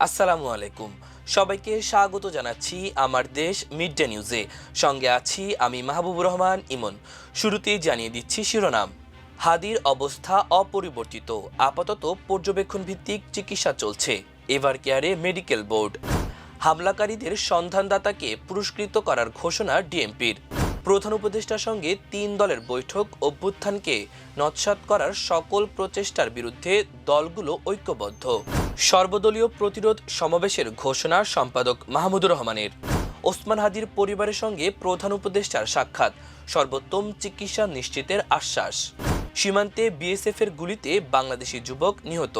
আসসালামু আলাইকুম। সবাইকে স্বাগত জানাচ্ছি আমার দেশ মিড ডে নিউজে। সঙ্গে আছি আমি মাহবুবুর রহমান ইমন। শুরুতেই জানিয়ে দিচ্ছি শিরোনাম। হাদির অবস্থা অপরিবর্তিত, আপাতত পর্যবেক্ষণ ভিত্তিক চিকিৎসা চলছে। এভার কেয়ারে মেডিকেল বোর্ড। হামলাকারীদের সন্ধানদাতাকে পুরস্কৃত করার ঘোষণা ডিএমপির। প্রধান উপদেষ্টার সঙ্গে ৩ দলের বৈঠক, অভ্যুত্থানকে নস্যাৎ করার সকল প্রচেষ্টার বিরুদ্ধে দলগুলো ঐক্যবদ্ধ। সর্বদলীয় প্রতিরোধ সমাবেশের ঘোষণা সম্পাদক মাহমুদুর রহমানের। ওসমান হাদির পরিবারের সঙ্গে প্রধান উপদেষ্টার সাক্ষাৎ, সর্বোত্তম চিকিৎসা নিশ্চিতের আশ্বাস। সীমান্তে বিএসএফ এর গুলিতে বাংলাদেশি যুবক নিহত।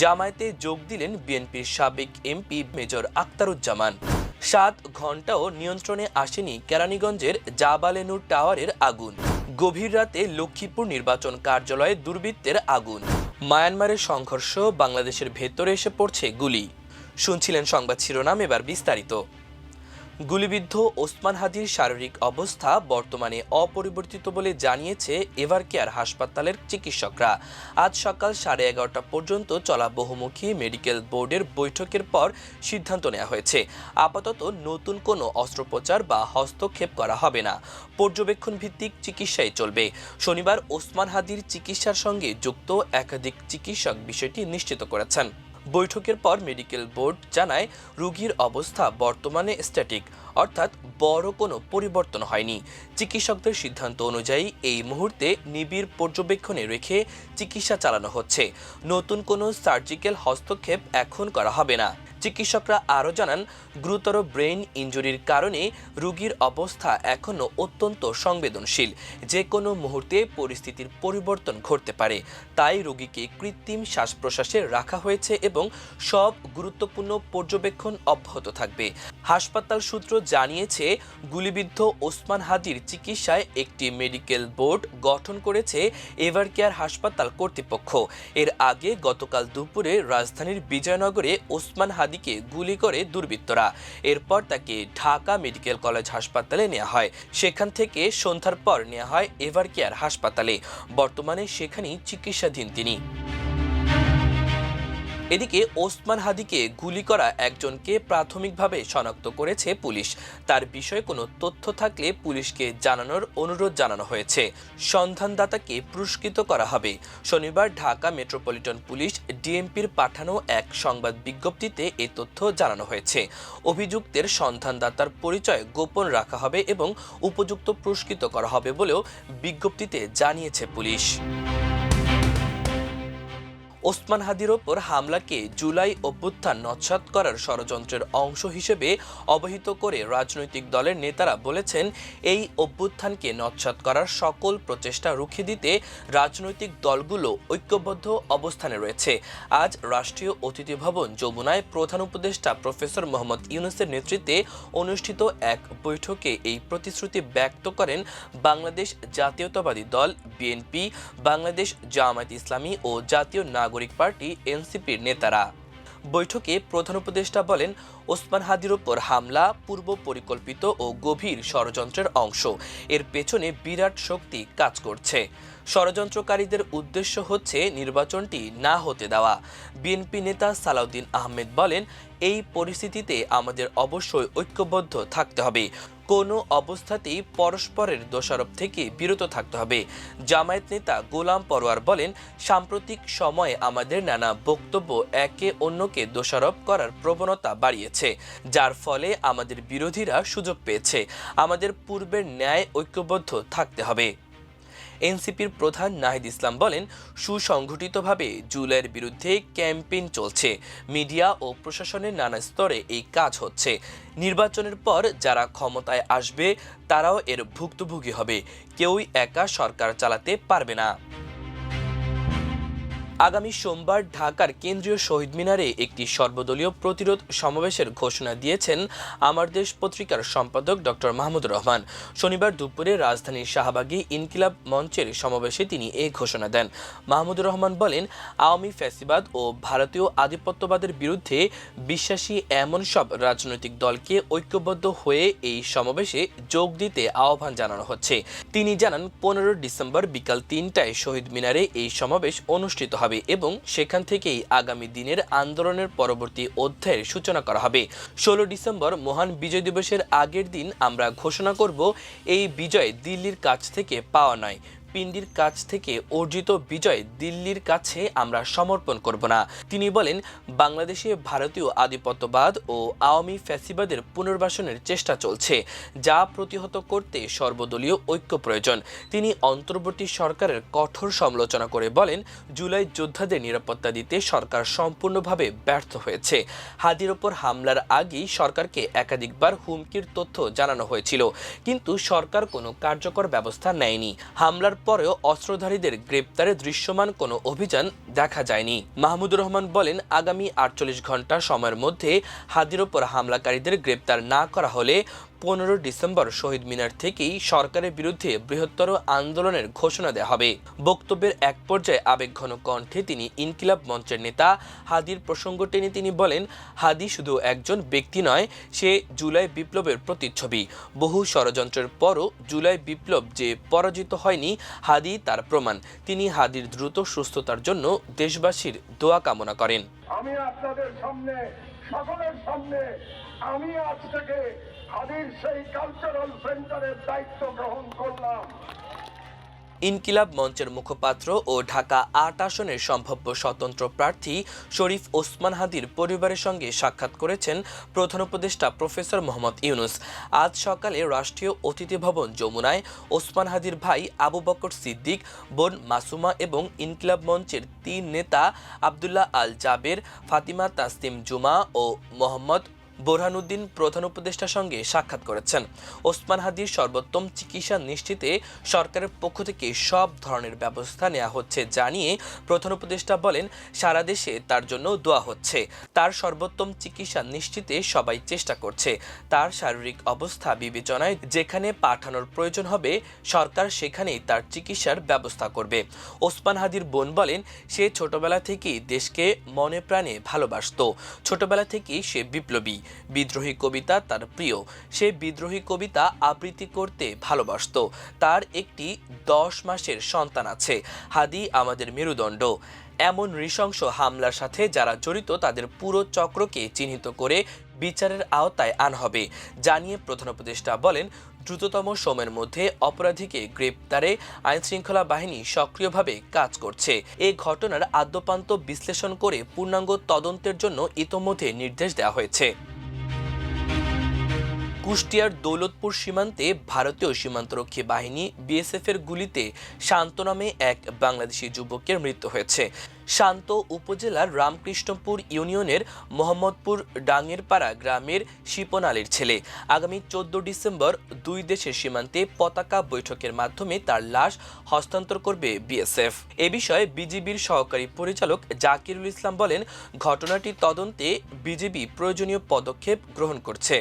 জামায়াতে যোগ দিলেন বিএনপির সাবেক এমপি মেজর আখতারুজ্জামান। ৭ ঘণ্টাও নিয়ন্ত্রণে আসেনি কেরানীগঞ্জের জাবালেনুর টাওয়ারের আগুন। গভীর রাতে লক্ষ্মীপুর নির্বাচন কার্যালয়ে দুর্বৃত্তের আগুন। মায়ানমারের সংঘর্ষ, বাংলাদেশের ভেতরে এসে পড়ছে গুলি। শুনছিলেন সংবাদ শিরোনাম, এবার বিস্তারিত। গুলিবিদ্ধ ওসমান হাদির শারীরিক অবস্থা বর্তমানে অপরিবর্তিত বলে জানিয়েছে এভার কেয়ার হাসপাতালের চিকিৎসকরা। আজ সকাল 11:30 পর্যন্ত চলা বহুমুখী মেডিকেল বোর্ডের বৈঠকের পর সিদ্ধান্ত নেওয়া হয়েছে, আপাতত নতুন কোনো অস্ত্রোপচার বা হস্তক্ষেপ করা হবে না, পর্যবেক্ষণ ভিত্তিক চিকিৎসাই চলবে। শনিবার ওসমান হাদির চিকিৎসার সঙ্গে যুক্ত একাধিক চিকিৎসক বিষয়টি নিশ্চিত করেছেন। বৈঠকের পর মেডিকেল বোর্ড জানায়, রোগীর অবস্থা বর্তমানে স্ট্যাটিক, অর্থাৎ বড় কোনো পরিবর্তন হয়নি। চিকিৎসকদের সিদ্ধান্ত অনুযায়ী এই মুহূর্তে নিবিড় পর্যবেক্ষণে রেখে চিকিৎসা চালানো হচ্ছে। নতুন কোনো সার্জিক্যাল হস্তক্ষেপ এখন করা হবে না। চিকিৎসকরা আরও জানান, গুরুতর ব্রেইন ইনজুরির কারণে রোগীর অবস্থা এখনও অত্যন্ত সংবেদনশীল। যে কোনো মুহূর্তে পরিস্থিতির পরিবর্তন ঘটতে পারে। তাই রোগীকে কৃত্রিম শ্বাস প্রশ্বাসে রাখা হয়েছে এবং সব গুরুত্বপূর্ণ পর্যবেক্ষণ অব্যাহত থাকবে। হাসপাতাল সূত্র জানিয়েছে, গুলিবিদ্ধ ওসমান হাদির চিকিৎসায় একটি মেডিকেল বোর্ড গঠন করেছে এভার কেয়ার হাসপাতাল কর্তৃপক্ষ। এর আগে গতকাল দুপুরে রাজধানীর বিজয়নগরে ওসমান হাদিকে গুলি করে দুর্বৃত্তরা। এরপর তাকে ঢাকা মেডিকেল কলেজ হাসপাতালে নেওয়া হয়। সেখান থেকে সন্ধ্যার পর নেওয়া হয় এভার কেয়ার হাসপাতালে। বর্তমানে সেখানেই চিকিৎসাধীন তিনি। এদিকে ওসমান হাদিকে গুলি করা একজনকে প্রাথমিকভাবে শনাক্ত করেছে পুলিশ। তার বিষয়ে কোনো তথ্য থাকলে পুলিশকে জানানোর অনুরোধ জানানো হয়েছে। সন্ধানদাতাকে পুরস্কৃত করা হবে। শনিবার ঢাকা মেট্রোপলিটন পুলিশ ডিএমপির পাঠানো এক সংবাদ বিজ্ঞপ্তিতে এ তথ্য জানানো হয়েছে। অভিযুক্তের সন্ধানদাতার পরিচয় গোপন রাখা হবে এবং উপযুক্ত পুরস্কৃত করা হবে বলেও বিজ্ঞপ্তিতে জানিয়েছে পুলিশ। ওসমান হাদির ওপর হামলাকে জুলাই অভ্যুত্থান নস্যাৎ করার ষড়যন্ত্রের অংশ হিসেবে অবহিত করে রাজনৈতিক দলের নেতারা বলেছেন, এই অভ্যুত্থানকে নস্যাৎ করার সকল প্রচেষ্টা রুখে দিতে রাজনৈতিক দলগুলো ঐক্যবদ্ধ অবস্থানে রয়েছে। আজ রাষ্ট্রীয় অতিথি ভবন যমুনায় প্রধান উপদেষ্টা প্রফেসর মোহাম্মদ ইউনূসের নেতৃত্বে অনুষ্ঠিত এক বৈঠকে এই প্রতিশ্রুতি ব্যক্ত করেন বাংলাদেশ জাতীয়তাবাদী দল বিএনপি, বাংলাদেশ জামায়াতে ইসলামী ও জাতীয় নাগরিক পার্টি এনসিপির নেতারা। বৈঠকে প্রধান উপদেষ্টা বলেন, ওসমান হাদির ওপর হামলা পূর্ব পরিকল্পিত ও গভীর ষড়যন্ত্রের অংশ। এর পেছনে বিরাট শক্তি কাজ করছে। ষড়যন্ত্রকারীদের উদ্দেশ্য হচ্ছে নির্বাচনটি না হতে দেওয়া। বিএনপি নেতা সালাউদ্দিন আহমেদ বলেন, এই পরিস্থিতিতে আমাদের অবশ্যই ঐক্যবদ্ধ থাকতে হবে। কোনো অবস্থাতেই পরস্পরের দোষারোপ থেকে বিরত থাকতে হবে। জামায়াত নেতা গোলাম পরোয়ার বলেন, সাম্প্রতিক সময়ে আমাদের নানা বক্তব্য একে অন্যকে দোষারোপ করার প্রবণতা বাড়িয়েছে, যার ফলে আমাদের বিরোধীরা সুযোগ পেয়েছে। আমাদের পূর্বের ন্যায় ঐক্যবদ্ধ থাকতে হবে। এনসিপির প্রধান নাহিদ ইসলাম বলেন, সুসংগঠিতভাবে জুলাইয়ের বিরুদ্ধে ক্যাম্পেইন চলছে। মিডিয়া ও প্রশাসনের নানা স্তরে এই কাজ হচ্ছে। নির্বাচনের পর যারা ক্ষমতায় আসবে তারাও এর ভুক্তভোগী হবে। কেউই একা সরকার চালাতে পারবে না। আগামী সোমবার ঢাকার কেন্দ্রীয় শহীদ মিনারে একটি সর্বদলীয় প্রতিরোধ সমাবেশের ঘোষণা দিয়েছেন আমার দেশ পত্রিকার সম্পাদক ডক্টর মাহমুদুর রহমান। শনিবার দুপুরে রাজধানীর শাহবাগে ইনকিলাব মঞ্চের সমাবেশে তিনি এই ঘোষণা দেন। মাহমুদুর রহমান বলেন, আওয়ামী ফ্যাসিবাদ ও ভারতীয় আধিপত্যবাদের বিরুদ্ধে বিশ্বাসী এমন সব রাজনৈতিক দলকে ঐক্যবদ্ধ হয়ে এই সমাবেশে যোগ দিতে আহ্বান জানানো হচ্ছে। তিনি জানান, 15 ডিসেম্বর বিকাল 3টায় শহীদ মিনারে এই সমাবেশ অনুষ্ঠিত হবে। হবে এবং সেখান থেকেই আগামী দিনের আন্দোলনের পরবর্তী অধ্যায়ের সূচনা করা হবে। 16 ডিসেম্বর মহান বিজয় দিবসের আগের দিন আমরা ঘোষণা করব এই বিজয় দিল্লির কাছ থেকে পাওয়া নয়, পিন্ডির কাছ থেকে অর্জিত বিজয় দিল্লির কাছে আমরা সমর্পণ করব না। তিনি বলেন, বাংলাদেশে ভারতীয় আধিপত্যবাদ ও আওয়ামী ফ্যাসিবাদের পুনর্বাসনের চেষ্টা চলছে, যা প্রতিহত করতে সর্বদলীয় ঐক্য প্রয়োজন। তিনি অন্তর্বর্তী সরকারের কঠোর সমালোচনা করে বলেন, জুলাই যোদ্ধাদের নিরাপত্তা দিতে সরকার সম্পূর্ণভাবে ব্যর্থ হয়েছে। হাদির ওপর হামলার আগেই সরকারকে একাধিকবার হুমকির তথ্য জানানো হয়েছিল, কিন্তু সরকার কোনো কার্যকর ব্যবস্থা নেয়নি। হামলার পরেও অস্ত্রধারীদের গ্রেপ্তারে দৃশ্যমান কোনো অভিযান দেখা যায়নি। মাহমুদুর রহমান বলেন, আগামী 48 ঘন্টা সময়ের মধ্যে হাদির ওপর হামলাকারীদের গ্রেপ্তার না করা হলে 15 ডিসেম্বর শহীদ মিনার থেকেই সরকারের বিরুদ্ধে বৃহত্তর আন্দোলনের ঘোষণা দেওয়া হবে। বক্তব্যের এক পর্যায়ে আবেগঘন কণ্ঠে তিনি ইনকিলাব মঞ্চের নেতা হাদির প্রসঙ্গ টেনে তিনি বলেন, হাদি শুধু একজন ব্যক্তি নয়, সে জুলাই বিপ্লবের প্রতিচ্ছবি। বহু ষড়যন্ত্রের পরও জুলাই বিপ্লব যে পরাজিত হয়নি, হাদি তার প্রমাণ। তিনি হাদির দ্রুত সুস্থতার জন্য দেশবাসীর দোয়া কামনা করেন। আমি আপনাদের সামনে, সকলের সামনে, আমি আজ থেকে হাদির সেই কালচারাল সেন্টারের দায়িত্ব গ্রহণ করলাম। ইনকিলাব মঞ্চের মুখপাত্র ও ঢাকা ৮ আসনের সম্ভাব্য স্বতন্ত্র প্রার্থী শরীফ ওসমান হাদির পরিবারের সঙ্গে সাক্ষাৎ করেছেন প্রধান উপদেষ্টা প্রফেসর মোহাম্মদ ইউনুস। আজ সকালে রাষ্ট্রীয় অতিথি ভবন যমুনায় ওসমান হাদির ভাই আবু বকর সিদ্দিক, বোন মাসুমা এবং ইনকিলাব মঞ্চের ৩ নেতা আবদুল্লাহ আল জাবের, ফাতিমা তাসনিম জুমা ও মোহাম্মদ বোরহানুদ্দিন প্রধান উপদেষ্টার সঙ্গে সাক্ষাৎ করেছেন। ওসমান হাদির সর্বোত্তম চিকিৎসা নিশ্চিতে সরকারের পক্ষ থেকে সব ধরনের ব্যবস্থা নেওয়া হচ্ছে জানিয়ে প্রধান উপদেষ্টা বলেন, সারা দেশে তার জন্য দোয়া হচ্ছে। তার সর্বোত্তম চিকিৎসা নিশ্চিতে সবাই চেষ্টা করছে। তার শারীরিক অবস্থা বিবেচনায় যেখানে পাঠানোর প্রয়োজন হবে, সরকার সেখানেই তার চিকিৎসার ব্যবস্থা করবে। ওসমান হাদির বোন বলেন, সে ছোটবেলা থেকেই দেশকে মনে প্রাণে ভালোবাসত। ছোটবেলা থেকেই সে বিপ্লবী। বিদ্রোহী কবিতা তার প্রিয়। সে বিদ্রোহী কবিতা আবৃত্তি করতে ভালোবাসত। তার একটি 10 মাসের সন্তান আছে। হাদি আমাদের মেরুদণ্ড। এমন নৃশংস হামলার সাথে যারা জড়িত তাদের পুরো চক্রকে চিহ্নিত করে বিচারের আওতায় আনা হবে জানিয়ে প্রধান উপদেষ্টা বলেন, দ্রুততম সময়ের মধ্যে অপরাধীকে গ্রেপ্তারে আইনশৃঙ্খলা বাহিনী সক্রিয়ভাবে কাজ করছে। এই ঘটনার আদ্যোপান্ত বিশ্লেষণ করে পূর্ণাঙ্গ তদন্তের জন্য ইতোমধ্যে নির্দেশ দেওয়া হয়েছে। কুষ্টিয়ার দৌলতপুর সীমান্তে ভারতীয় সীমান্তরক্ষী বাহিনী বিএসএফের গুলিতে শান্ত নামে এক বাংলাদেশি যুবকের মৃত্যু হয়েছে। শান্ত উপজেলার রামকৃষ্ণপুর ইউনিয়নের মোহাম্মদপুর ডাঙ্গেরপাড়া গ্রামের শিপন আলীর ছেলে। আগামী 14 ডিসেম্বর দুই দেশের সীমান্তে পতাকা বৈঠকের মাধ্যমে তার লাশ হস্তান্তর করবে বিএসএফ। এ বিষয়ে বিজিবির সহকারী পরিচালক জাকিরুল ইসলাম বলেন, ঘটনাটি তদন্তে বিজিবি প্রয়োজনীয় পদক্ষেপ গ্রহণ করছে।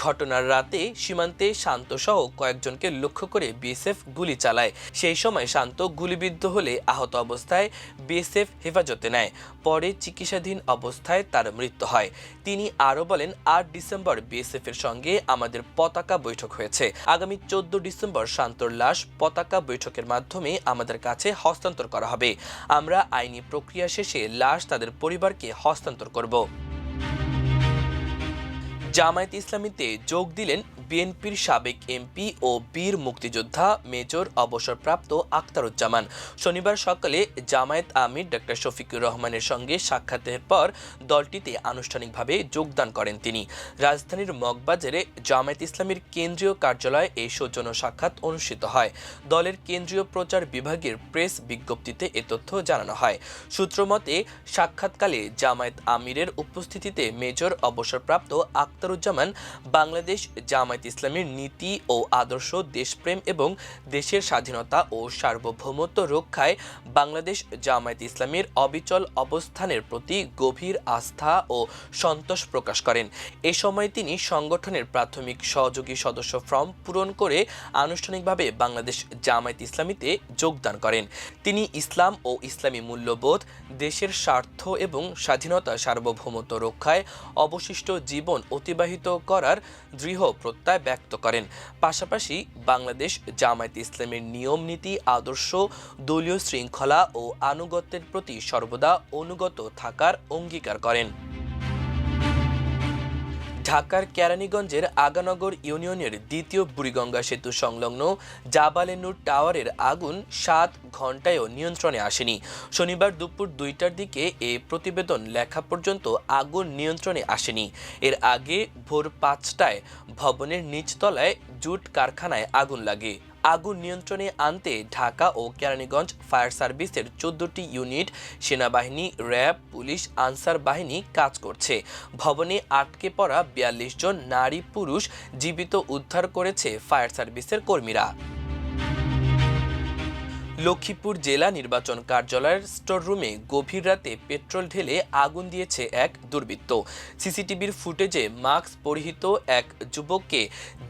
ঘটনার রাতে সীমান্তে শান্ত সহ কয়েকজনকে লক্ষ্য করে বিএসএফ গুলি চালায়। সেই সময় শান্ত গুলিবিদ্ধ হলে আহত অবস্থায় বিএসএফ হেফাজতে নেয়। পরে চিকিৎসাধীন অবস্থায় তার মৃত্যু হয়। তিনি আরও বলেন, 8 ডিসেম্বর বিএসএফ এর সঙ্গে আমাদের পতাকা বৈঠক হয়েছে। আগামী 14 ডিসেম্বর শান্তর লাশ পতাকা বৈঠকের মাধ্যমে আমাদের কাছে হস্তান্তর করা হবে। আমরা আইনি প্রক্রিয়া শেষে লাশ তাদের পরিবারকে হস্তান্তর করব। জামায়াত ইসলামীতে যোগ দিলেন বিএনপির সাবেক এমপি ও বীর মুক্তিযোদ্ধা মেজর অবসরপ্রাপ্ত আখতারুজ্জামান। শনিবার সকালে জামায়াত আমির ডক্টর শফিকুর রহমানের সঙ্গে সাক্ষাতের পর দলটিতে আনুষ্ঠানিকভাবে যোগদান করেন তিনি। রাজধানীর মগবাজারে জামায়াত ইসলামীর কেন্দ্রীয় কার্যালয়ে এই সৌজন্য সাক্ষাৎ অনুষ্ঠিত হয়। দলের কেন্দ্রীয় প্রচার বিভাগের প্রেস বিজ্ঞপ্তিতে এ তথ্য জানানো হয়। সূত্রমতে সাক্ষাৎকালে জামায়াত আমিরের উপস্থিতিতে মেজর অবসরপ্রাপ্ত আখতারুজ্জামান বাংলাদেশ জামায়াত ইসলামীর নীতি ও আদর্শ, দেশপ্রেম এবং দেশের স্বাধীনতা ও সার্বভৌমত্ব রক্ষায় বাংলাদেশ জামায়াত ইসলামীর অবিচল অবস্থানের প্রতি গভীর আস্থা ও সন্তোষ প্রকাশ করেন। এ সময় তিনি সংগঠনের প্রাথমিক সহযোগী সদস্য ফর্ম পূরণ করে আনুষ্ঠানিকভাবে বাংলাদেশ জামায়াত ইসলামীতে যোগদান করেন। তিনি ইসলাম ও ইসলামী মূল্যবোধ, দেশের স্বার্থ এবং স্বাধীনতা সার্বভৌমত্ব রক্ষায় অবশিষ্ট জীবন অতিবাহিত করার দৃঢ় প্রত্যয় প্রত্যয় ব্যক্ত করেন। পাশাপাশি বাংলাদেশ জামায়াতে ইসলামের নিয়ম নীতি আদর্শ দলীয় শৃঙ্খলা ও আনুগত্যের প্রতি সর্বদা অনুগত থাকার অঙ্গীকার করেন। ঢাকার কেরানীগঞ্জের আগানগর ইউনিয়নের দ্বিতীয় বুড়িগঙ্গা সেতু সংলগ্ন জাবালে নূর টাওয়ারের আগুন 7 ঘণ্টায়ও নিয়ন্ত্রণে আসেনি। শনিবার দুপুর 2টার দিকে এ প্রতিবেদন লেখা পর্যন্ত আগুন নিয়ন্ত্রণে আসেনি। এর আগে ভোর 5টায় ভবনের নিচতলায় জুট কারখানায় আগুন লাগে। আগুন নিয়ন্ত্রণে আনতে ঢাকা ও কেরানীগঞ্জ ফায়ার সার্ভিসের 14টি ইউনিট, সেনাবাহিনী, র্যাব, পুলিশ, আনসার বাহিনী কাজ করছে। ভবনে আটকে পড়া 42 জন নারী পুরুষ জীবিত উদ্ধার করেছে ফায়ার সার্ভিসের কর্মীরা। লক্ষ্মীপুর জেলা নির্বাচন কার্যালয়ের স্টোর রুমে গভীর রাতে পেট্রোল ঢেলে আগুন দিয়েছে এক দুর্বৃত্ত। সিসিটিভির ফুটেজে মাস্ক পরিহিত এক যুবককে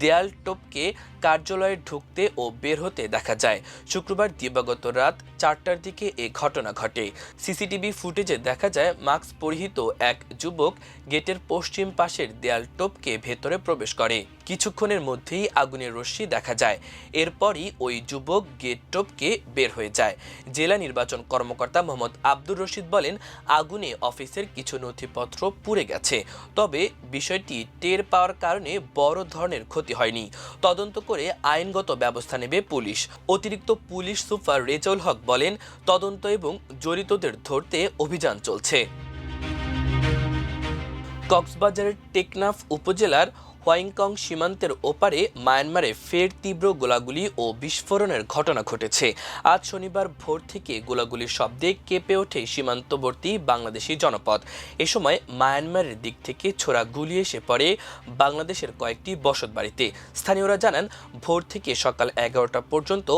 দেয়াল টপকে কার্যালয়ে ঢুকতে ও বের হতে দেখা যায়। শুক্রবার দিবাগত রাত 4টার দিকে এ ঘটনা ঘটে। সিসিটিভি ফুটেজে দেখা যায় মাস্ক পরিহিত এক যুবক গেটের পশ্চিম পাশের দেয়াল টপকে ভেতরে প্রবেশ করে। কিছুক্ষণের মধ্যেই আগুনের রশ্মি দেখা যায়। এরপরই ওই যুবক গেট টপকে বের হয়ে যায়। জেলা নির্বাচন কর্মকর্তা মোহাম্মদ আব্দুর রশিদ বলেন, আগুনে অফিসের কিছু নথিপত্র পুড়ে গেছে, তবে বিষয়টি টের পাওয়ার কারণে বড় ধরনের ক্ষতি হয়নি। তদন্ত করে আইনগত ব্যবস্থা নেবে পুলিশ। অতিরিক্ত পুলিশ সুপার রেজাউল হক বলেন, তদন্ত এবং জড়িতদের ধরতে অভিযান চলছে। কক্সবাজারের টেকনাফ উপজেলার হোয়াইংকং সীমান্তের ওপারে মায়ানমারে ফের তীব্র গোলাগুলি ও বিস্ফোরণের ঘটনা ঘটেছে। আজ শনিবার ভোর থেকে গোলাগুলির শব্দে কেঁপে ওঠে সীমান্তবর্তী বাংলাদেশি জনপদ। এ সময় মায়ানমারের দিক থেকে ছোড়া গুলি এসে পড়ে বাংলাদেশের কয়েকটি বসতবাড়িতে। স্থানীয়রা জানান, ভোর থেকে সকাল 11টা পর্যন্ত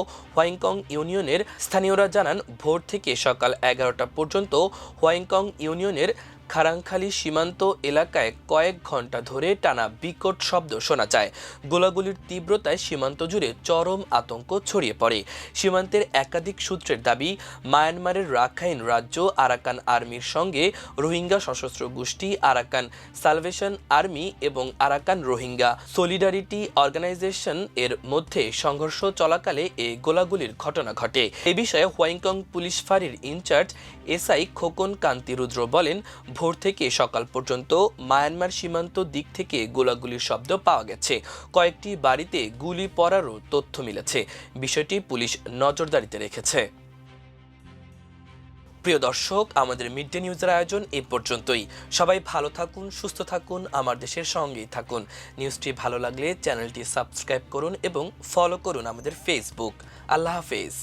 হোয়াইংকং ইউনিয়নের খারাংখালী সীমান্ত এলাকায় কয়েক ঘন্টা ধরে টানা বিকট শব্দ শোনা যায়। গোলাগুলির তীব্রতায় সীমান্ত জুড়ে চরম আতঙ্ক ছড়িয়ে পড়ে। সীমান্তের একাধিক সূত্রের দাবি, মায়ানমারের রাখাইন রাজ্য আরাকান আর্মির সঙ্গে রোহিঙ্গা সশস্ত্র গোষ্ঠী আরাকান সালভেশন আর্মি এবং আরাকান রোহিঙ্গা সলিডারিটি অর্গানাইজেশন এর মধ্যে সংঘর্ষ চলাকালে এই গোলাগুলির ঘটনা ঘটে। এ বিষয়ে হোয়াইংকং পুলিশ ফাঁড়ির ইনচার্জ এসআই খোকন কান্তি রুদ্র বলেন, ভোর থেকে সকাল পর্যন্ত মায়ানমার সীমান্ত দিক থেকে গোলাগুলির শব্দ পাওয়া গেছে। কয়েকটি বাড়িতে গুলি পড়ারও তথ্য মিলেছে। বিষয়টি পুলিশ নজরদারিতে রেখেছে। প্রিয় দর্শক, আমাদের মিড ডে নিউজের আয়োজন এই পর্যন্তই। সবাই ভালো থাকুন, সুস্থ থাকুন, আমার দেশের সঙ্গেই থাকুন। নিউজটি ভালো লাগলে চ্যানেলটি সাবস্ক্রাইব করুন এবং ফলো করুন আমাদের ফেসবুক। আল্লাহ হাফেজ।